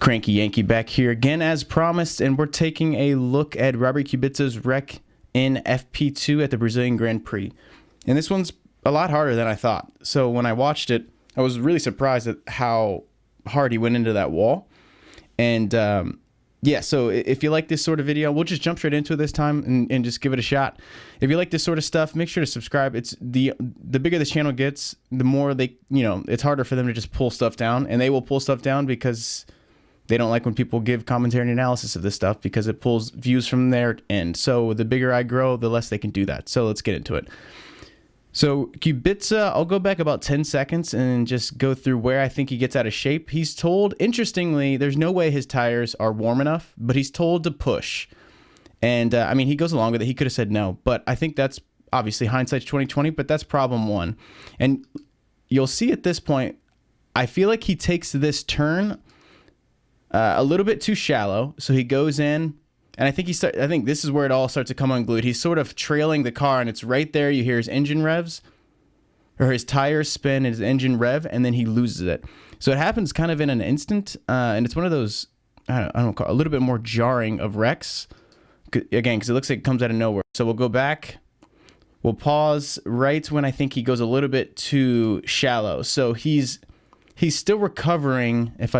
Cranky Yankee back here again as promised, and we're taking a look at Robert Kubica's wreck in FP2 at the Brazilian Grand Prix. And this one's a lot harder than I thought. So when I watched it, I was really surprised at how hard he went into that wall. And yeah, so if you like this sort of video, we'll just jump straight into it this time and just give it a shot. If you like this sort of stuff, make sure to subscribe. It's the bigger the channel gets, the more they, it's harder for them to just pull stuff down, and they will pull stuff down because they don't like when people give commentary and analysis of this stuff because it pulls views from their end. So the bigger I grow, the less they can do that. So let's get into it. So Kubica, I'll go back about 10 seconds and just go through where I think he gets out of shape. He's told, interestingly, there's no way his tires are warm enough, but he's told to push. And I mean, he goes along with it. He could have said no, but I think that's obviously hindsight's 2020, but that's problem one. And you'll see at this point, I feel like he takes this turn a little bit too shallow. So he goes in, and I think I think this is where it all starts to come unglued. He's sort of trailing the car, and it's right there. You hear his engine revs, or his tires spin, his engine rev, and then he loses it. So it happens kind of in an instant, and it's one of those, I don't call it, a little bit more jarring of wrecks. Again, because it looks like it comes out of nowhere. So we'll go back. We'll pause right when I think he goes a little bit too shallow. So he's still recovering. If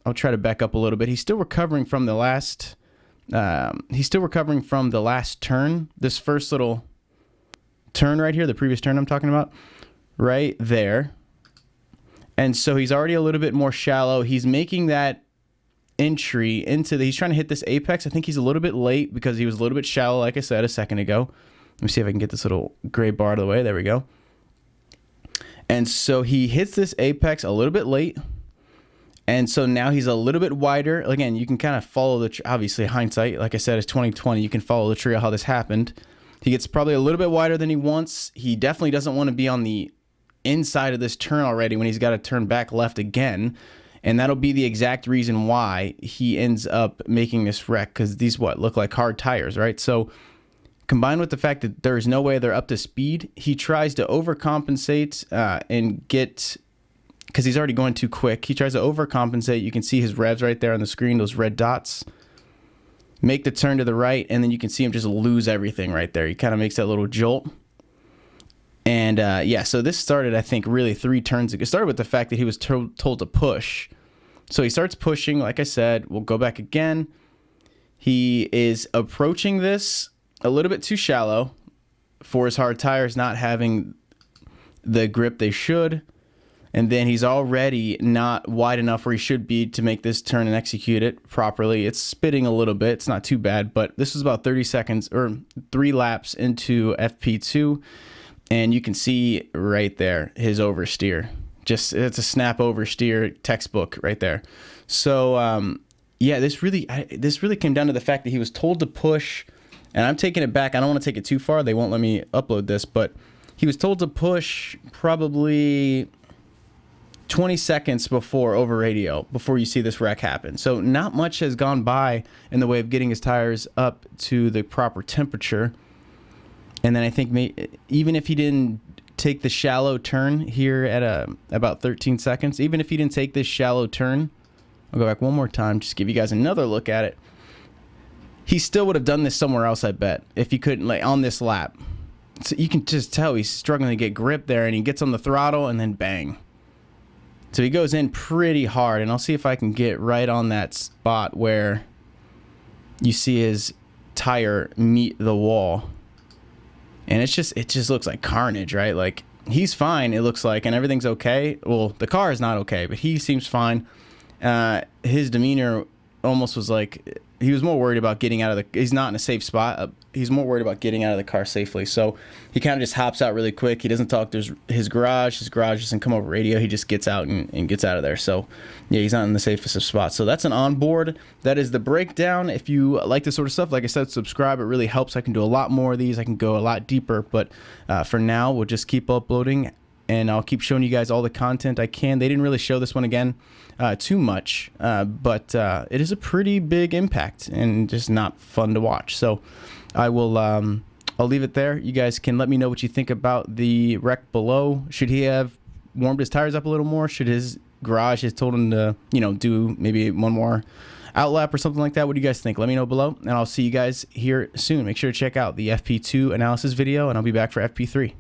I'll try to back up a little bit. He's still recovering from the last. He's still recovering from the last turn. This first little turn right here, the previous turn I'm talking about, right there. And so he's already a little bit more shallow. He's making that entry into he's trying to hit this apex. I think he's a little bit late because he was a little bit shallow, like I said a second ago. Let me see if I can get this little gray bar out of the way. There we go. And so he hits this apex a little bit late. And so now he's a little bit wider. Again, you can kind of follow obviously hindsight, like I said, is 2020. You can follow the tree of how this happened. He gets probably a little bit wider than he wants. He definitely doesn't want to be on the inside of this turn already when he's got to turn back left again. And that'll be the exact reason why he ends up making this wreck, because these look like hard tires, right? So combined with the fact that there's no way they're up to speed, he tries to overcompensate and get, because he's already going too quick, he tries to overcompensate. You can see his revs right there on the screen, those red dots. Make the turn to the right, and then you can see him just lose everything right there. He kind of makes that little jolt. And yeah, so this started, I think, really 3 turns ago. It started with the fact that he was told to push. So he starts pushing, like I said. We'll go back again. He is approaching this a little bit too shallow for his hard tires not having the grip they should. And then he's already not wide enough where he should be to make this turn and execute it properly. It's spitting a little bit. It's not too bad, but this was about 30 seconds or 3 laps into FP2. And you can see right there his oversteer. Just, it's a snap oversteer textbook right there. So yeah, this really came down to the fact that he was told to push, and I'm taking it back. I don't want to take it too far. They won't let me upload this, but he was told to push probably 20 seconds before over radio, before you see this wreck happen. So not much has gone by in the way of getting his tires up to the proper temperature. And then I think even if he didn't take the shallow turn here at about 13 seconds, even if he didn't take this shallow turn, I'll go back one more time, just give you guys another look at it. He still would have done this somewhere else, I bet, if he couldn't, like on this lap. So you can just tell he's struggling to get grip there, and he gets on the throttle, and then bang. So he goes in pretty hard, and I'll see if I can get right on that spot where you see his tire meet the wall. And it just looks like carnage, right? Like, he's fine, it looks like, and everything's okay. Well, the car is not okay, but he seems fine. His demeanor almost was like, he was more worried about getting out of he's not in a safe spot. He's more worried about getting out of the car safely. So he kind of just hops out really quick. He doesn't talk to his garage. His garage doesn't come over radio. He just gets out and gets out of there. So yeah, he's not in the safest of spots. So that's an onboard. That is the breakdown. If you like this sort of stuff, like I said, subscribe. It really helps. I can do a lot more of these. I can go a lot deeper. But for now, we'll just keep uploading, and I'll keep showing you guys all the content I can. They didn't really show this one again too much, but it is a pretty big impact and just not fun to watch. So I will I'll leave it there. You guys can let me know what you think about the wreck below. Should he have warmed his tires up a little more? Should his garage has told him to, you know, do maybe one more outlap or something like that. What do you guys think? Let me know below, and I'll see you guys here soon. Make sure to check out the FP2 analysis video, and I'll be back for FP3.